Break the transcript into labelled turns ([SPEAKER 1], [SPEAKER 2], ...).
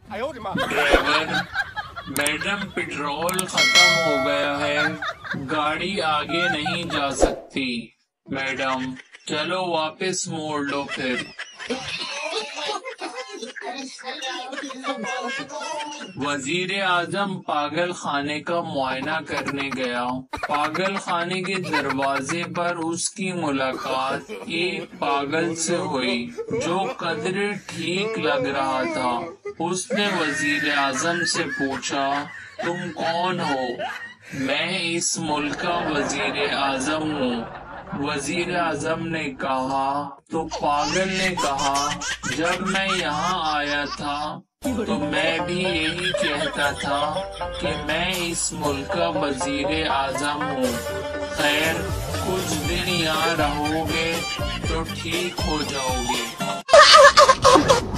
[SPEAKER 1] Driver: madam petrol ختم ہو گیا ہے، گاڑی آگے نہیں جا سکتی۔ میڈم: چلو واپس موڑ لو پھر۔ وزیر اعظم پاگل خانے کا معائنہ کرنے گیا۔ پاگل خانے کے دروازے پر اس کی ملاقات ایک پاگل سے ہوئی جو قدرے ٹھیک لگ رہا تھا۔ اس نے وزیر اعظم سے پوچھا، تم کون ہو؟ میں اس ملک کا وزیر اعظم ہوں۔ وزیر اعظم نے کہا تو پاگل نے کہا، جب میں یہاں آیا تھا تو میں بھی یہی کہتا تھا کہ میں اس ملک کا وزیر اعظم ہوں۔ خیر، کچھ دن یہاں رہو گے تو ٹھیک ہو جاؤ گے۔